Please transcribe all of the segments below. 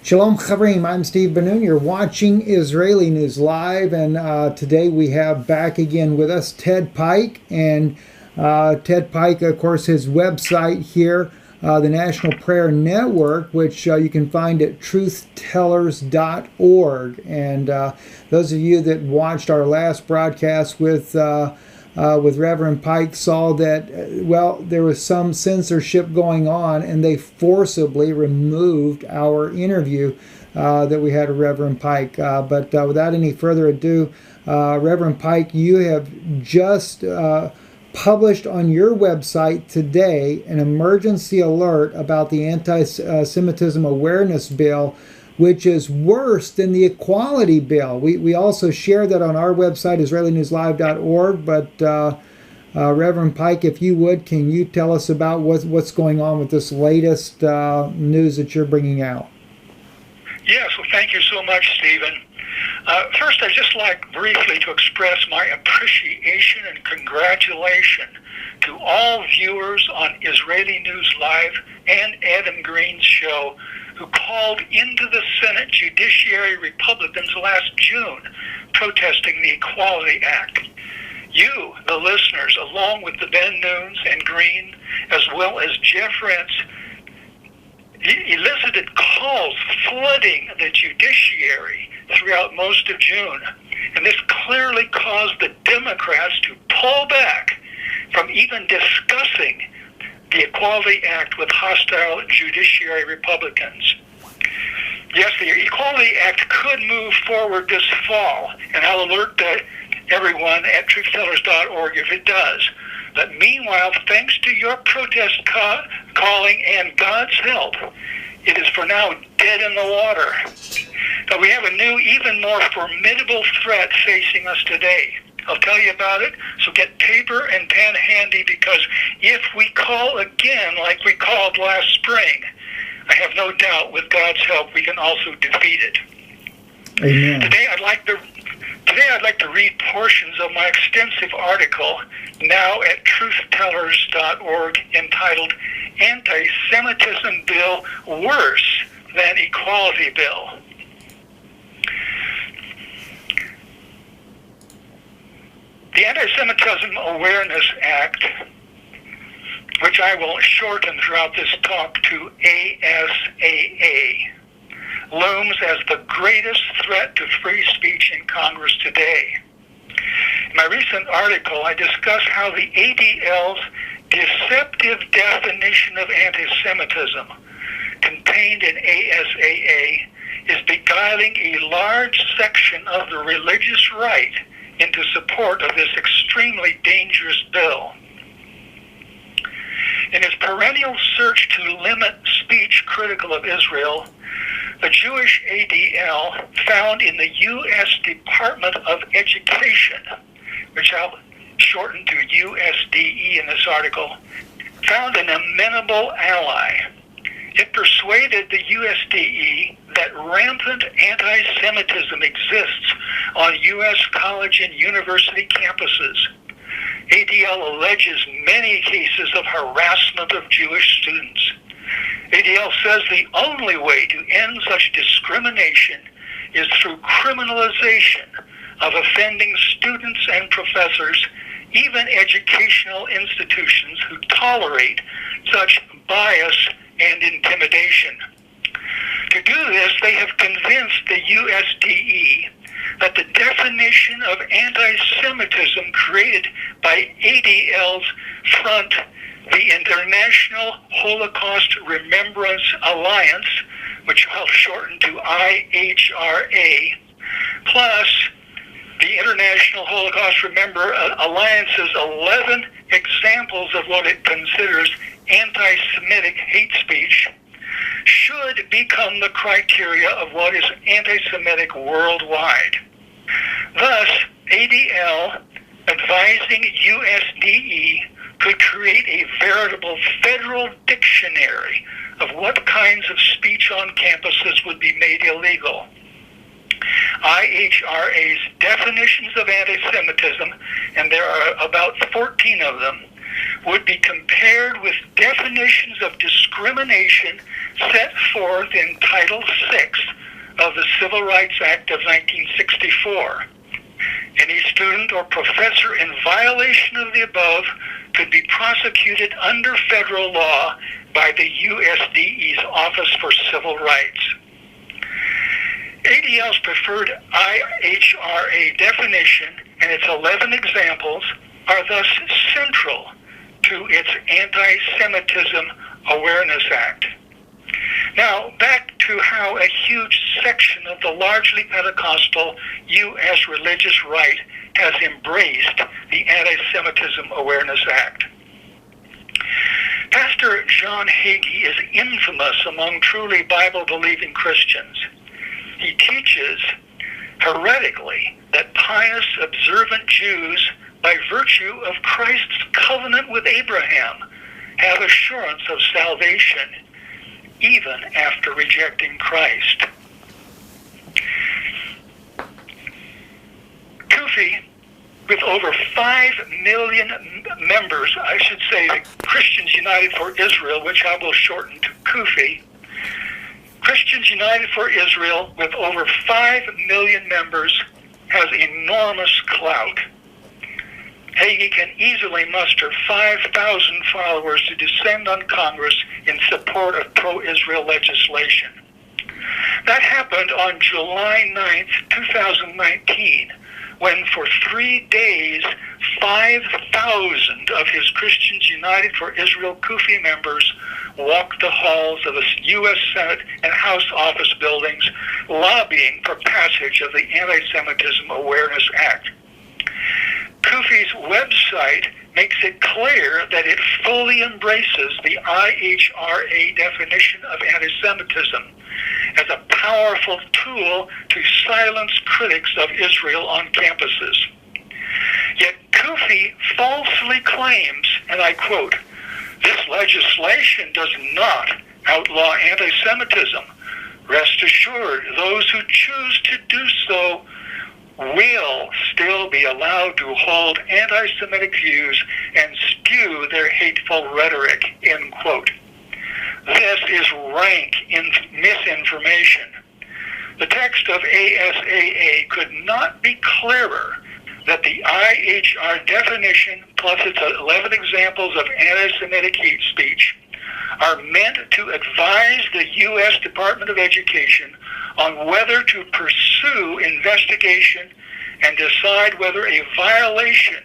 Shalom Chaverim, I'm Steve Ben-Nun. You're watching Israeli News Live, and today we have back again with us Ted Pike. And Ted Pike, of course, his website here, the National Prayer Network, which you can find at truthtellers.org. And those of you that watched our last broadcast with Reverend Pike saw that, there was some censorship going on, and they forcibly removed our interview that we had with Reverend Pike. But without any further ado, Reverend Pike, you have just published on your website today an emergency alert about the Anti-Semitism Awareness Bill, which is worse than the Equality Bill. We also share that on our website, IsraeliNewsLive.org. But Reverend Pike, if you would, can you tell us about what's going on with this latest news that you're bringing out? Yes, well, thank you so much, Stephen. First, I'd just like briefly to express my appreciation and congratulation to all viewers on Israeli News Live and Adam Green's show who called into the Senate Judiciary Republicans last June protesting the Equality Act. You, the listeners, along with the Ben-Nuns and Green, as well as Jeff Rentz, elicited calls flooding the judiciary throughout most of June. And this clearly caused the Democrats to pull back from even discussing the Equality Act with hostile judiciary Republicans. Yes, the Equality Act could move forward this fall, and I'll alert everyone at truthtellers.org if it does. But meanwhile, thanks to your protest calling and God's help, it is for now dead in the water. But we have a new, even more formidable threat facing us today. I'll tell you about it, so get paper and pen handy, because if we call again like we called last spring, I have no doubt with God's help we can also defeat it. Amen. Today I'd like to read portions of my extensive article now at truthtellers.org entitled Anti-Semitism Bill Worse Than Equality Bill. The Anti-Semitism Awareness Act, which I will shorten throughout this talk to ASAA, looms as the greatest threat to free speech in Congress today. In my recent article, I discuss how the ADL's deceptive definition of anti-Semitism contained in ASAA is beguiling a large section of the religious right into support of this extremely dangerous bill. In its perennial search to limit speech critical of Israel, the Jewish ADL found in the U.S. Department of Education, which I'll shorten to USDE in this article, found an amenable ally. It persuaded the USDE that rampant anti-Semitism exists on U.S. college and university campuses. ADL alleges many cases of harassment of Jewish students. ADL says the only way to end such discrimination is through criminalization of offending students and professors, even educational institutions who tolerate such bias and intimidation. To do this, they have convinced the USDE that the definition of anti-Semitism created by ADL's front, the International Holocaust Remembrance Alliance, which I'll shorten to IHRA, plus the International Holocaust Alliance's 11 examples of what it considers anti-Semitic hate speech, should become the criteria of what is anti-Semitic worldwide. Thus, ADL, advising USDE, could create a veritable federal dictionary of what kinds of speech on campuses would be made illegal. IHRA's definitions of anti-Semitism, and there are about 14 of them, would be compared with definitions of discrimination set forth in Title VI of the Civil Rights Act of 1964. Any student or professor in violation of the above could be prosecuted under federal law by the USDE's Office for Civil Rights. ADL's preferred IHRA definition and its 11 examples are thus central to its Anti-Semitism Awareness Act. Now, back to how a huge section of the largely Pentecostal U.S. religious right has embraced the Anti-Semitism Awareness Act. Pastor John Hagee is infamous among truly Bible-believing Christians. He teaches heretically that pious, observant Jews, by virtue of Christ's covenant with Abraham, have assurance of salvation even after rejecting Christ. CUFI, with over 5 million members, I should say the Christians United for Israel, which I will shorten to CUFI, Christians United for Israel, with over 5 million members, has enormous clout. Hagee can easily muster 5,000 followers to descend on Congress in support of pro-Israel legislation. That happened on July 9th, 2019, when for 3 days, 5,000 of his Christians United for Israel CUFI members walked the halls of the U.S. Senate and House office buildings, lobbying for passage of the Anti-Semitism Awareness Act. CUFI's website makes it clear that it fully embraces the IHRA definition of anti-Semitism as a powerful tool to silence critics of Israel on campuses. Yet CUFI falsely claims, and I quote, "This legislation does not outlaw anti-Semitism. Rest assured, those who choose to do so will still be allowed to hold anti-Semitic views and spew their hateful rhetoric," end quote. This is rank misinformation. The text of ASAA could not be clearer that the IHR definition plus its 11 examples of anti-Semitic hate speech are meant to advise the U.S. Department of Education on whether to pursue investigation and decide whether a violation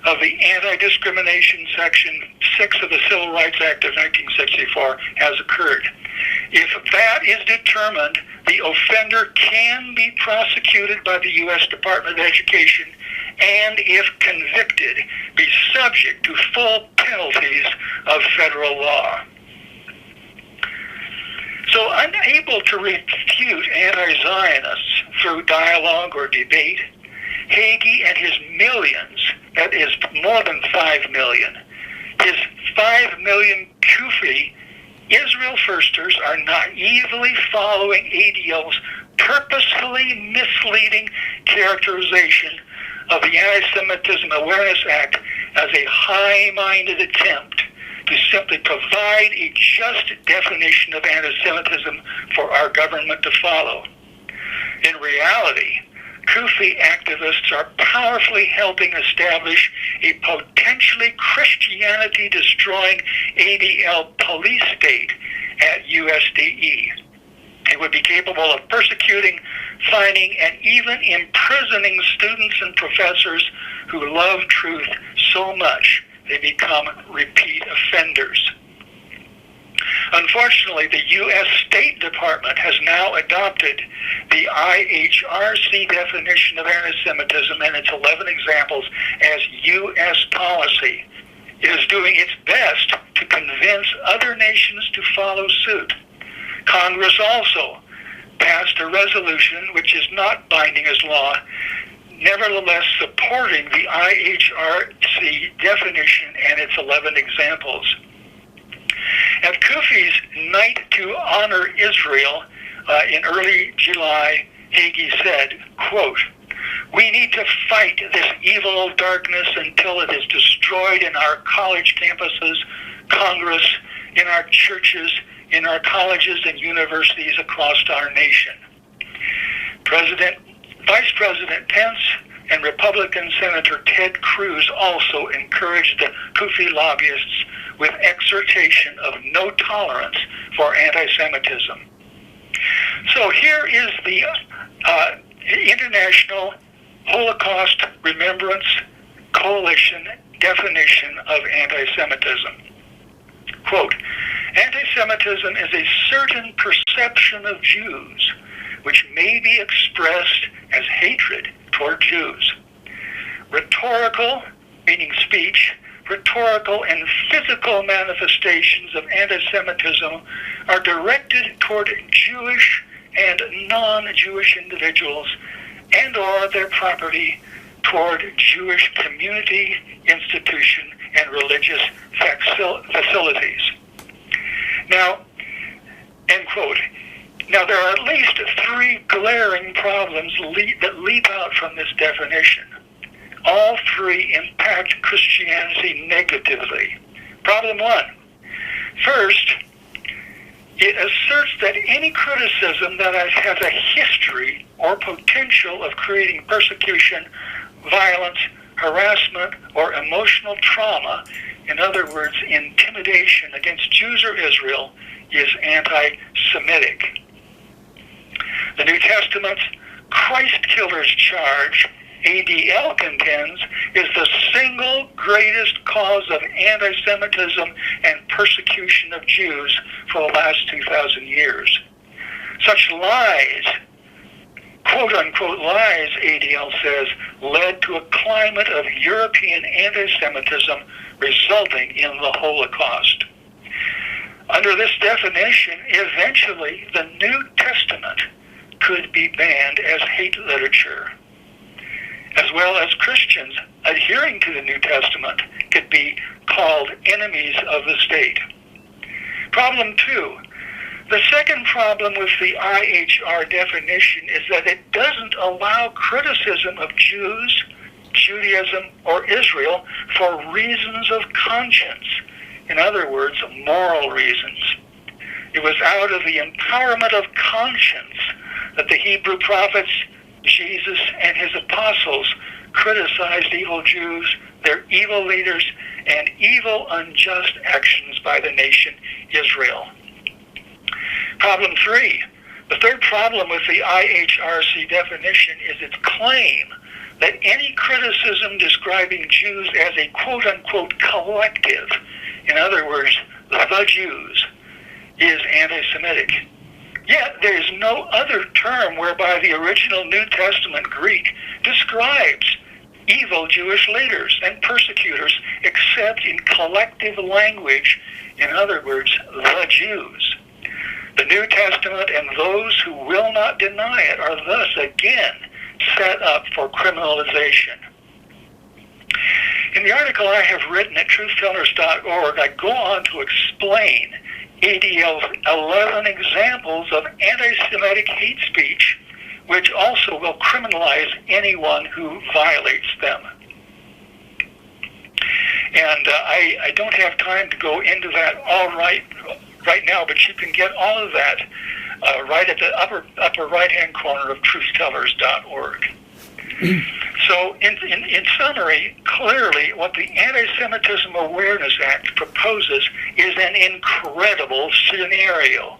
of the Anti-Discrimination Section 6 of the Civil Rights Act of 1964 has occurred. If that is determined, the offender can be prosecuted by the U.S. Department of Education and, if convicted, be subject to full penalties of federal law. So, unable to refute anti-Zionists through dialogue or debate, Hagee and his millions, that is more than 5 million, his 5 million CUFI Israel Firsters are naively following ADL's purposefully misleading characterization of the Anti-Semitism Awareness Act as a high-minded attempt to simply provide a just definition of anti-Semitism for our government to follow. In reality, CUFI activists are powerfully helping establish a potentially Christianity-destroying ADL police state at USDE. It would be capable of persecuting, fining, and even imprisoning students and professors who love truth so much they become repeat offenders. Unfortunately, the U.S. State Department has now adopted the IHRC definition of anti-Semitism and its 11 examples as U.S. policy. It is doing its best to convince other nations to follow suit. Congress also passed a resolution, which is not binding as law, nevertheless supporting the IHRC definition and its 11 examples. At CUFI's Night to Honor Israel in early July, Hagee said, quote, "We need to fight this evil darkness until it is destroyed in our college campuses, Congress, in our churches, in our colleges and universities across our nation. Vice President Pence and Republican Senator Ted Cruz also encouraged the Houthi lobbyists with exhortation of no tolerance for anti-Semitism. So here is the International Holocaust Remembrance Coalition definition of anti-Semitism. Quote, anti-Semitism is a certain perception of Jews which may be expressed as hatred toward Jews. Rhetorical, meaning speech, rhetorical and physical manifestations of anti-Semitism are directed toward Jewish and non-Jewish individuals and or their property, toward Jewish community, institution, and religious facilities. Now, end quote. Now, there are at least three glaring problems that leap out from this definition. All three impact Christianity negatively. Problem one. First, it asserts that any criticism that has a history or potential of creating persecution, violence, harassment, or emotional trauma, in other words, intimidation against Jews or Israel, is anti-Semitic. The New Testament's Christ killers charge, ADL contends, is the single greatest cause of anti-Semitism and persecution of Jews for the last 2,000 years. Such lies, quote-unquote lies, ADL says, led to a climate of European anti-Semitism resulting in the Holocaust. Under this definition, eventually the New Testament could be banned as hate literature, as well as Christians adhering to the New Testament could be called enemies of the state. Problem two. The second problem with the IHR definition is that it doesn't allow criticism of Jews, Judaism, or Israel for reasons of conscience. In other words, moral reasons. It was out of the empowerment of conscience that the Hebrew prophets, Jesus, and his apostles criticized evil Jews, their evil leaders, and evil, unjust actions by the nation Israel. Problem three. The third problem with the IHRC definition is its claim that any criticism describing Jews as a quote-unquote collective, in other words, the Jews, is anti-Semitic. Yet there is no other term whereby the original New Testament Greek describes evil Jewish leaders and persecutors except in collective language, in other words, the Jews. The New Testament and those who will not deny it are thus again set up for criminalization. In the article I have written at truthtellers.org, I go on to explain ADL's 11 examples of anti-Semitic hate speech, which also will criminalize anyone who violates them. And I don't have time to go into that all right now, but you can get all of that right at the upper right-hand corner of truthtellers.org. So in summary, clearly what the Anti-Semitism Awareness Act proposes is an incredible scenario.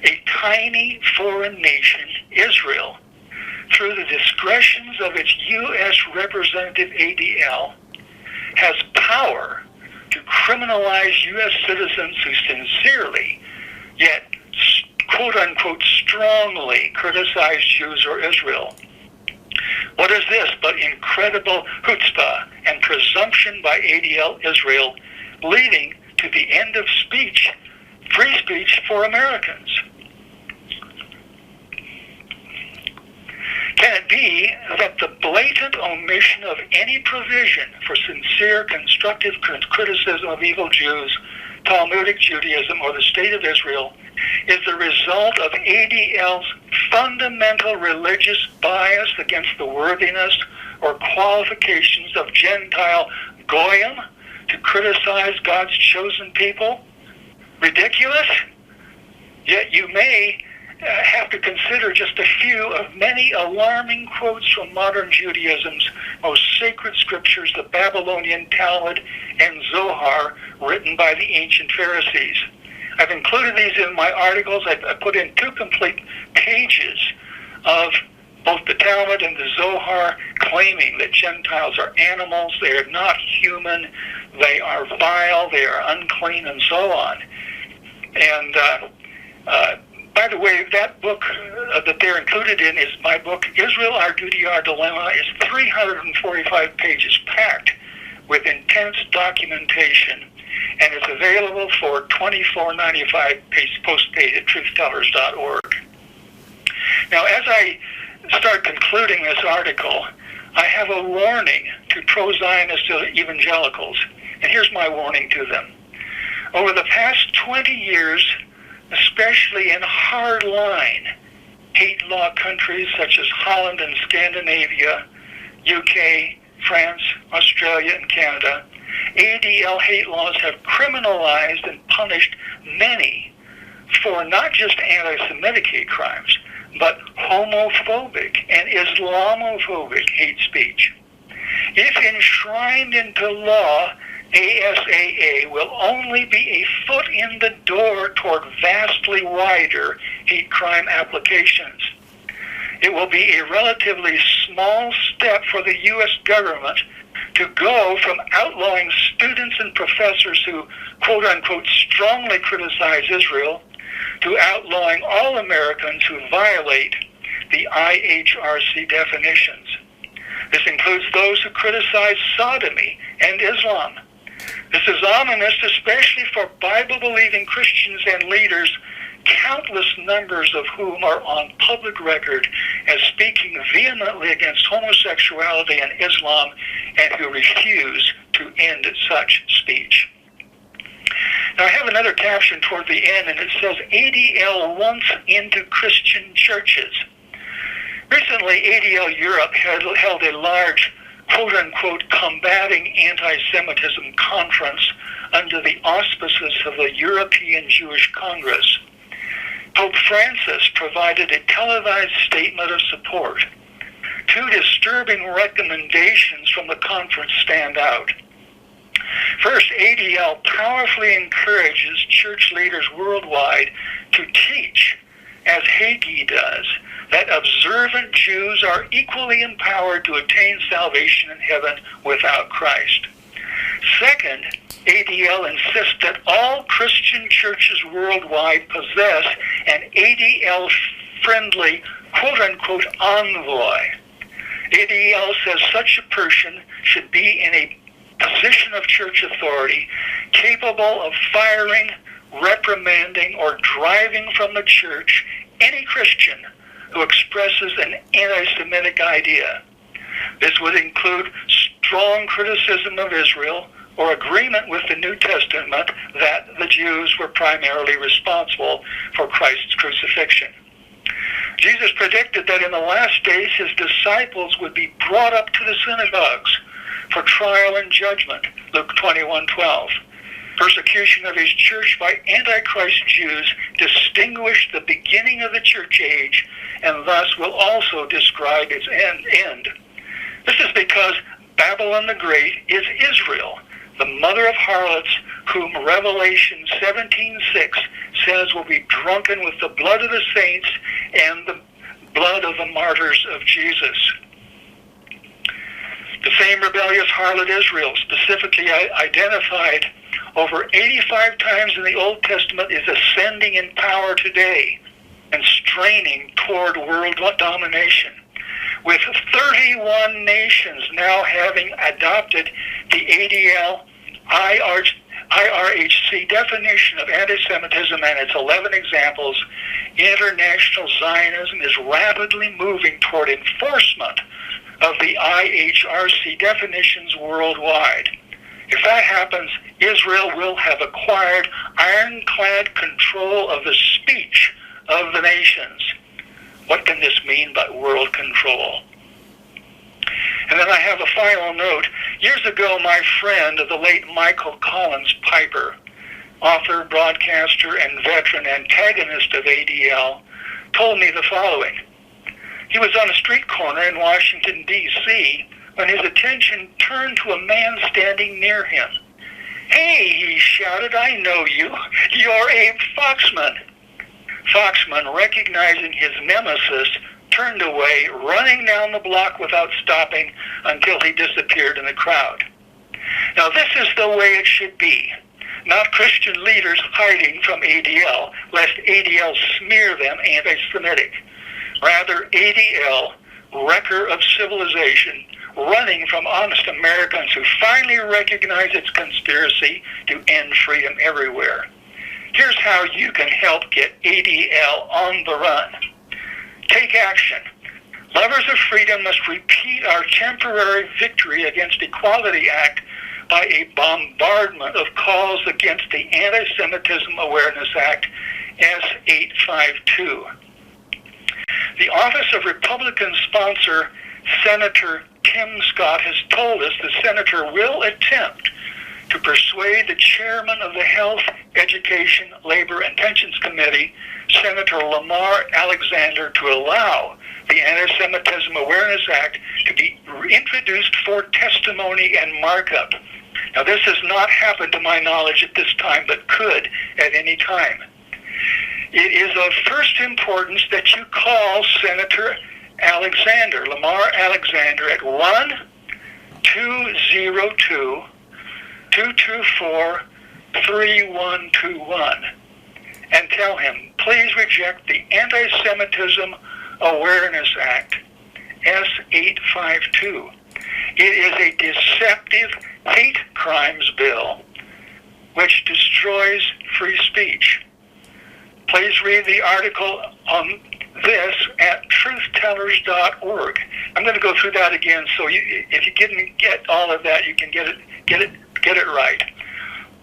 A tiny foreign nation, Israel, through the discretions of its U.S. representative ADL, has power to criminalize U.S. citizens who sincerely, yet quote-unquote strongly criticize Jews or Israel. What is this but incredible chutzpah and presumption by ADL Israel, leading to the end of speech, free speech for Americans? Can it be that the blatant omission of any provision for sincere constructive criticism of evil Jews, Talmudic Judaism, or the State of Israel is the result of ADL's fundamental religious bias against the worthiness or qualifications of Gentile goyim to criticize God's chosen people? Ridiculous? Yet you may have to consider just a few of many alarming quotes from modern Judaism's most sacred scriptures, the Babylonian Talmud and Zohar, written by the ancient Pharisees. I've included these in my articles. I put in 2 complete pages of both the Talmud and the Zohar, claiming that Gentiles are animals, they are not human, they are vile, they are unclean, and so on. And by the way, that book that they're included in is my book, Israel, Our Duty, Our Dilemma. It's 345 pages, packed with intense documentation, and it's available for $24.95 postpaid at truthtellers.org. Now, as I start concluding this article, I have a warning to pro-Zionist evangelicals, and here's my warning to them. Over the past 20 years, especially in hardline hate law countries such as Holland and Scandinavia, UK, France, Australia, and Canada, ADL hate laws have criminalized and punished many for not just anti-Semitic hate crimes, but homophobic and Islamophobic hate speech. If enshrined into law, ASAA will only be a foot in the door toward vastly wider hate crime applications. It will be a relatively small step for the U.S. government to go from outlawing students and professors who, quote-unquote, strongly criticize Israel, to outlawing all Americans who violate the IHRC definitions. This includes those who criticize sodomy and Islam. This is ominous, especially for Bible-believing Christians and leaders, countless numbers of whom are on public record as speaking vehemently against homosexuality and Islam, and who refuse to end such speech. Now, I have another caption toward the end, and it says, ADL once into Christian churches. Recently, ADL Europe held a large, quote-unquote, combating anti-Semitism conference under the auspices of the European Jewish Congress. Pope Francis provided a televised statement of support. 2 disturbing recommendations from the conference stand out. First, ADL powerfully encourages church leaders worldwide to teach, as Hagee does, that observant Jews are equally empowered to attain salvation in heaven without Christ. Second, ADL insists that all Christian churches worldwide possess an ADL-friendly, quote-unquote, envoy. ADL says such a person should be in a position of church authority capable of firing, reprimanding, or driving from the church any Christian who expresses an anti-Semitic idea. This would include strong criticism of Israel or agreement with the New Testament that the Jews were primarily responsible for Christ's crucifixion. Jesus predicted that in the last days his disciples would be brought up to the synagogues for trial and judgment, Luke 21:12. Persecution of his church by Antichrist Jews distinguished the beginning of the church age and thus will also describe its end. This is because Babylon the Great is Israel, the mother of harlots, whom Revelation 17:6 says will be drunken with the blood of the saints and the blood of the martyrs of Jesus. The same rebellious harlot Israel, specifically identified over 85 times in the Old Testament, is ascending in power today and straining toward world domination, with 31 nations now having adopted the ADL IRHC definition of anti-Semitism and its 11 examples. International Zionism is rapidly moving toward enforcement of the IHRC definitions worldwide. If that happens, Israel will have acquired ironclad control of the speech of the nations. What can this mean by world control? And then I have a final note. Years ago, my friend, the late Michael Collins Piper, author, broadcaster, and veteran antagonist of ADL, told me the following. He was on a street corner in Washington, D.C., when his attention turned to a man standing near him. "Hey," he shouted, "I know you. You're Abe Foxman." Foxman, recognizing his nemesis, turned away, running down the block without stopping until he disappeared in the crowd. Now, this is the way it should be. Not Christian leaders hiding from ADL, lest ADL smear them anti-Semitic. Rather, ADL, wrecker of civilization, running from honest Americans who finally recognize its conspiracy to end freedom everywhere. Here's how you can help get ADL on the run. Take action. Lovers of freedom must repeat our temporary victory against Equality Act by a bombardment of calls against the Anti-Semitism Awareness Act, S852. The Office of Republican Sponsor Senator Tim Scott has told us the senator will attempt to persuade the chairman of the Health, Education, Labor, and Pensions Committee, Senator Lamar Alexander, to allow the Anti-Semitism Awareness Act to be introduced for testimony and markup. Now, this has not happened to my knowledge at this time, but could at any time. It is of first importance that you call Senator Alexander, Lamar Alexander, at 1-202-224-3121 and tell him, please reject the Anti-Semitism Awareness Act, S852. It is a deceptive hate crimes bill which destroys free speech. Please read the article on this at truthtellers.org. I'm going to go through that again, so if you didn't get all of that, you can get it right.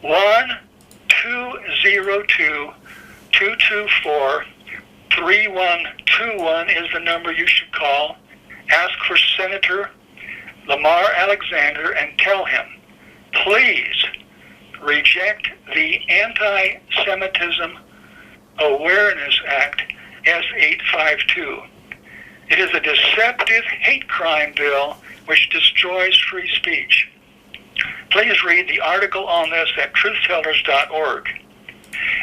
1-202-224-3121 is the number you should call. Ask for Senator Lamar Alexander and tell him, please reject the Anti-Semitism Awareness Act, S852. It is a deceptive hate crime bill which destroys free speech. Please read the article on this at truthtellers.org.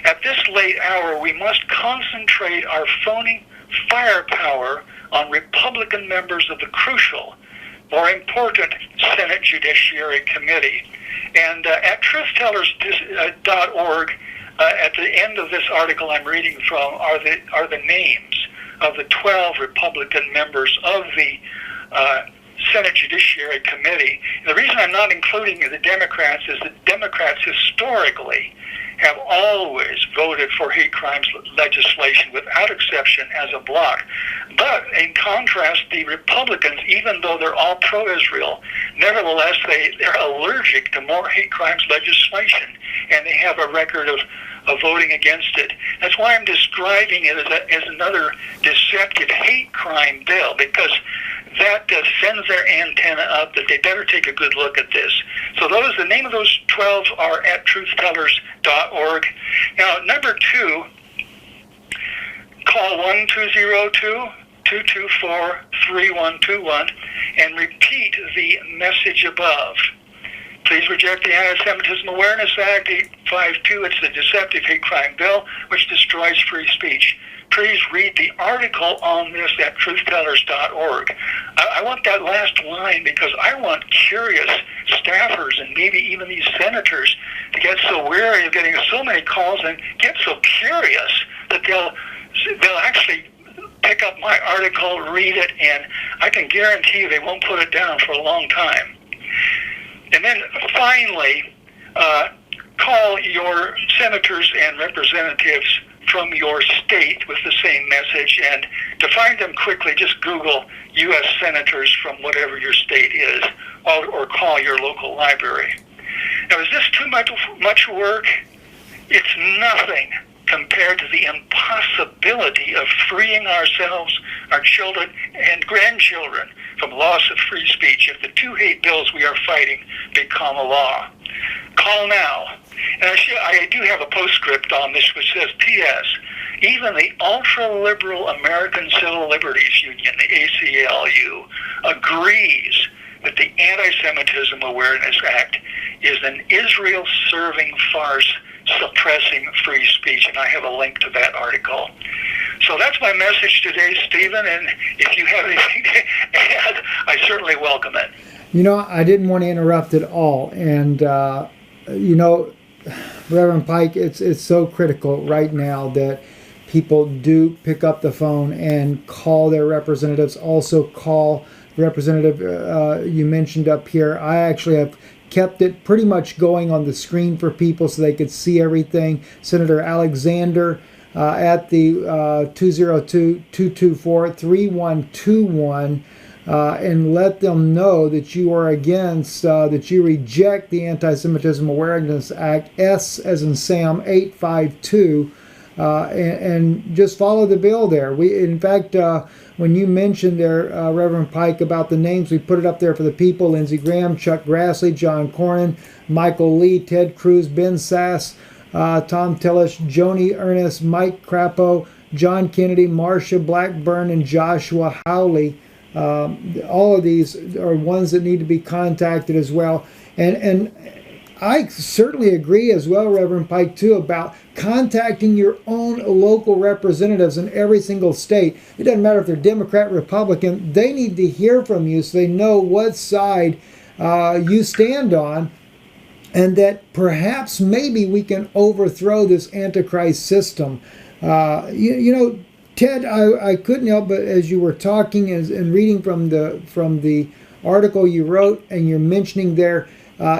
At this late hour, we must concentrate our phony firepower on Republican members of the crucial, more important Senate Judiciary Committee. And at truthtellers.org, at the end of this article I'm reading from are the names of the 12 Republican members of the Senate Judiciary Committee. And the reason I'm not including the Democrats is that Democrats historically have always voted for hate crimes legislation without exception as a bloc. But in contrast, the Republicans, even though they're all pro-Israel, nevertheless they're allergic to more hate crimes legislation, and they have a record of voting against it. That's why I'm describing it as another deceptive hate crime bill, because that sends their antenna up that they better take a good look at this. So the name of those 12 are at truthtellers.org. Now, number 2, call 1-202-224-3121 and repeat the message above. Please reject the Anti-Semitism Awareness Act, 852. It's the deceptive hate crime bill which destroys free speech. Please read the article on this at truthtellers.org. I want that last line because I want curious staffers and maybe even these senators to get so weary of getting so many calls and get so curious that they'll actually pick up my article, read it, and I can guarantee you they won't put it down for a long time. And then finally, call your senators and representatives from your state with the same message, and to find them quickly, just Google U.S. senators from whatever your state is, or call your local library. Now, is this too much work? It's nothing compared to the impossibility of freeing ourselves, our children, and grandchildren from loss of free speech if the 2 hate bills we are fighting become a law. Call now. And I do have a postscript on this which says, P.S. Even the ultra-liberal American Civil Liberties Union, the ACLU, agrees that the Anti-Semitism Awareness Act is an Israel-serving farce suppressing free speech, and I have a link to that article. So that's my message today, Stephen, and if you have anything to add, I certainly welcome it. You know, I didn't want to interrupt at all, and you know, Reverend Pike, it's so critical right now that people do pick up the phone and call their representatives. Also call the representative you mentioned up here. I actually have kept it pretty much going on the screen for people so they could see everything. Senator Alexander at the 202-224-3121. And let them know that you are against, that you reject the Anti-Semitism Awareness Act, S as in Sam 852, and just follow the bill there. In fact, when you mentioned there, Reverend Pike, about the names, we put it up there for the people: Lindsey Graham, Chuck Grassley, John Cornyn, Michael Lee, Ted Cruz, Ben Sass, Tom Tillich, Joni Ernest, Mike Crapo, John Kennedy, Marsha Blackburn, and Joshua Howley. All of these are ones that need to be contacted as well. And I certainly agree as well, Reverend Pike, too, about contacting your own local representatives in every single state. It doesn't matter if they're Democrat, Republican. They need to hear from you so they know what side you stand on, and that perhaps maybe we can overthrow this Antichrist system. You know, Ted, I couldn't help but, as you were talking and reading from the article you wrote, and you're mentioning there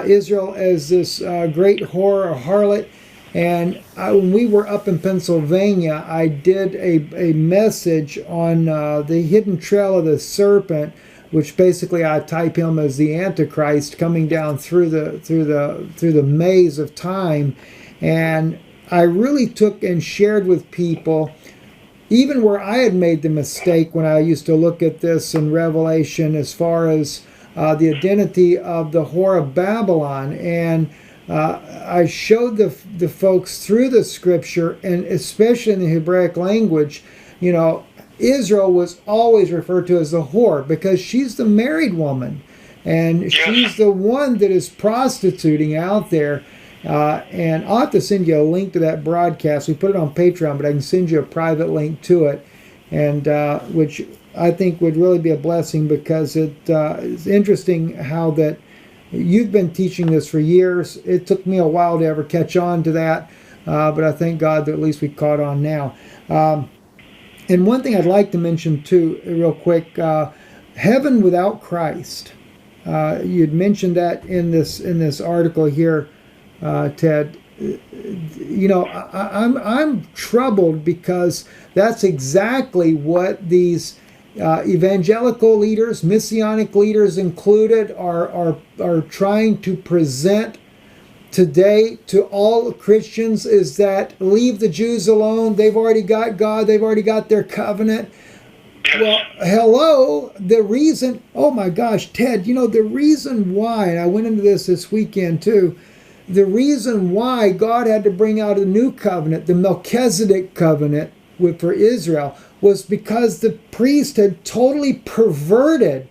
Israel as this great whore or harlot. And when we were up in Pennsylvania, I did a message on the hidden trail of the serpent, which basically I type him as the Antichrist coming down through the maze of time. And I really took and shared with people, even where I had made the mistake when I used to look at this in Revelation as far as the identity of the whore of Babylon. And I showed the folks through the scripture, and especially in the Hebraic language, you know, Israel was always referred to as the whore because she's the married woman. And she's the one that is prostituting out there. And I'll have to send you a link to that broadcast. We put it on Patreon, but I can send you a private link to it, and which I think would really be a blessing, because it's interesting how that you've been teaching this for years. It took me a while to ever catch on to that, but I thank God that at least we caught on now. And one thing I'd like to mention too, real quick, heaven without Christ. You'd mentioned that in this article here, Ted. You know, I'm troubled, because that's exactly what these evangelical leaders, messianic leaders included, are trying to present today to all Christians, is that leave the Jews alone. They've already got God. They've already got their covenant. Well, hello, the reason, oh my gosh, Ted, you know, the reason why, and I went into this weekend too, the reason why God had to bring out a new covenant, the Melchizedek covenant for Israel, was because the priest had totally perverted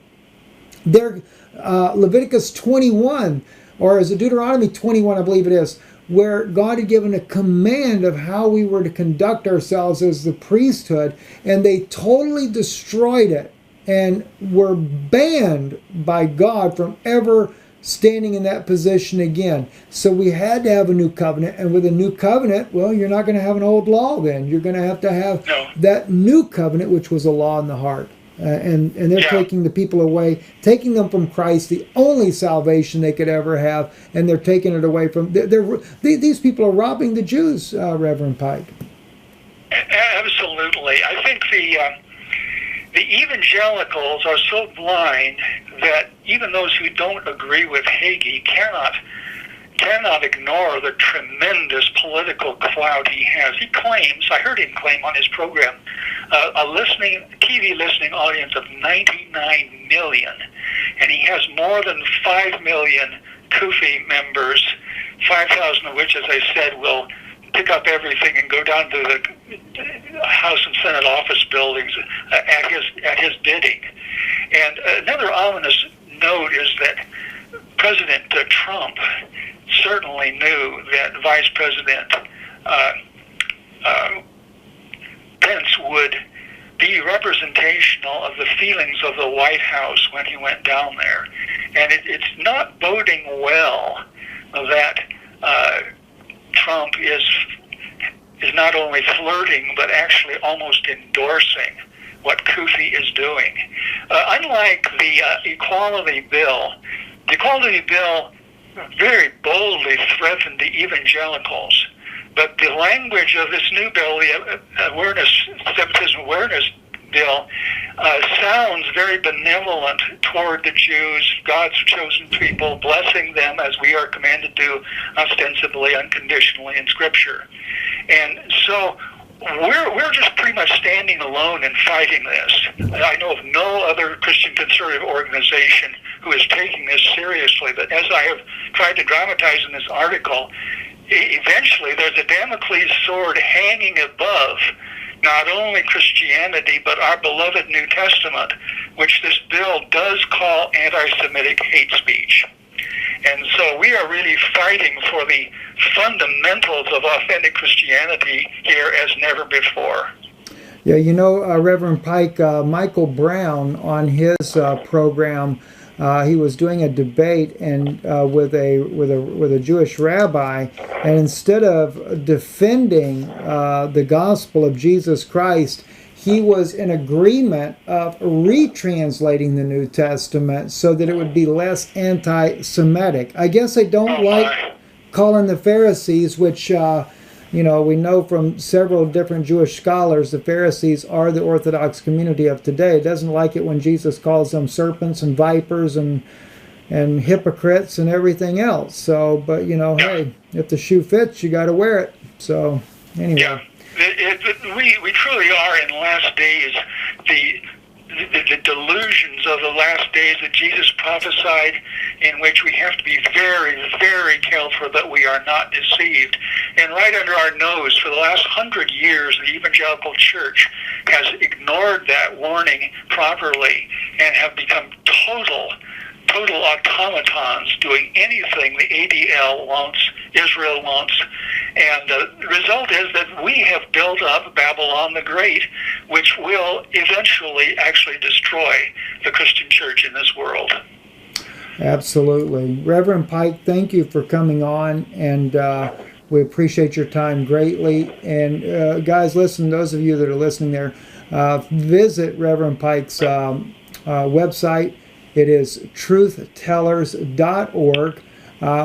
their Leviticus 21, or is it Deuteronomy 21, I believe it is, where God had given a command of how we were to conduct ourselves as the priesthood, and they totally destroyed it and were banned by God from ever standing in that position again. So we had to have a new covenant, and with a new covenant, well, you're not going to have an old law then. You're going to have that new covenant, which was a law in the heart. And they're taking the people away, taking them from Christ, the only salvation they could ever have, and they're taking it away from. These people are robbing the Jews, Reverend Pike. Absolutely. I think the evangelicals are so blind that even those who don't agree with Hagee cannot ignore the tremendous political clout he has. He claims, I heard him claim on his program, a TV listening audience of 99 million, and he has more than 5 million Kufi members 5,000 of which, as I said, will pick up everything and go down to the House and Senate office buildings at his bidding. And another ominous note is that President Trump certainly knew that Vice President Pence would be representational of the feelings of the White House when he went down there. And it's not boding well that Trump is not only flirting, but actually almost endorsing what Kufi is doing. Unlike the Equality Bill very boldly threatened the evangelicals. But the language of this new bill, the Semitism Awareness Bill, sounds very benevolent toward the Jews, God's chosen people, blessing them as we are commanded to ostensibly, unconditionally in Scripture. And so we're just pretty much standing alone in fighting this. I know of no other Christian conservative organization who is taking this seriously, but as I have tried to dramatize in this article, eventually there's a Damocles sword hanging above not only Christianity, but our beloved New Testament, which this bill does call anti-Semitic hate speech. And so we are really fighting for the fundamentals of authentic Christianity here as never before. Yeah, you know, Reverend Pike, Michael Brown on his program, he was doing a debate and with a Jewish rabbi, and instead of defending the gospel of Jesus Christ, he was in agreement of retranslating the New Testament so that it would be less anti-Semitic. I guess they don't like calling the Pharisees, which we know from several different Jewish scholars, the Pharisees are the Orthodox community of today. It doesn't like it when Jesus calls them serpents and vipers and hypocrites and everything else. So, but hey, if the shoe fits, you got to wear it. So, anyway. Yeah. We truly are in last days. The delusions of the last days that Jesus prophesied, in which we have to be very, very careful that we are not deceived. And right under our nose, for the last 100 years, the evangelical church has ignored that warning properly and have become total automatons doing anything the ADL wants, Israel wants. And the result is that we have built up Babylon the Great, which will eventually actually destroy the Christian church in this world. Absolutely. Reverend Pike, thank you for coming on, and we appreciate your time greatly. And guys, listen, those of you that are listening there, visit Reverend Pike's website. It is truthtellers.org.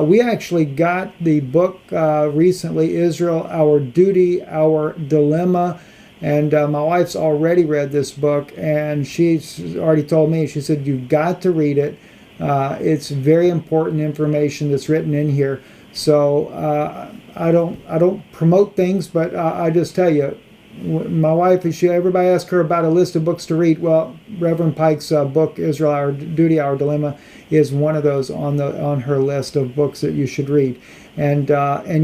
We actually got the book recently, Israel, Our Duty, Our Dilemma. And my wife's already read this book, and she's already told me, she said, you've got to read it. It's very important information that's written in here. So I don't promote things, but I just tell you, my wife, everybody asks her about a list of books to read. Well, Reverend Pike's book, Israel, Our Duty, Our Dilemma, is one of those on her list of books that you should read. And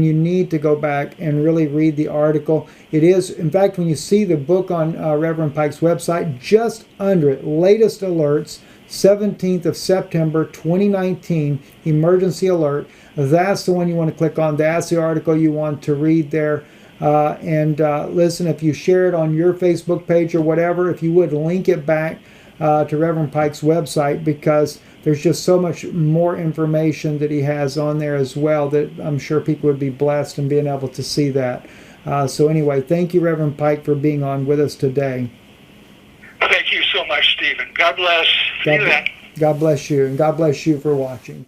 you need to go back and really read the article. It is, in fact, when you see the book on Reverend Pike's website, just under it, latest alerts, 17th of September 2019, emergency alert. That's the one you want to click on. That's the article you want to read there. Listen, if you share it on your Facebook page or whatever, if you would link it back to Reverend Pike's website, because there's just so much more information that he has on there as well that I'm sure people would be blessed in being able to see that. So anyway, thank you, Reverend Pike, for being on with us today. Thank you so much, Stephen. God bless. See you then. God bless you, and God bless you for watching.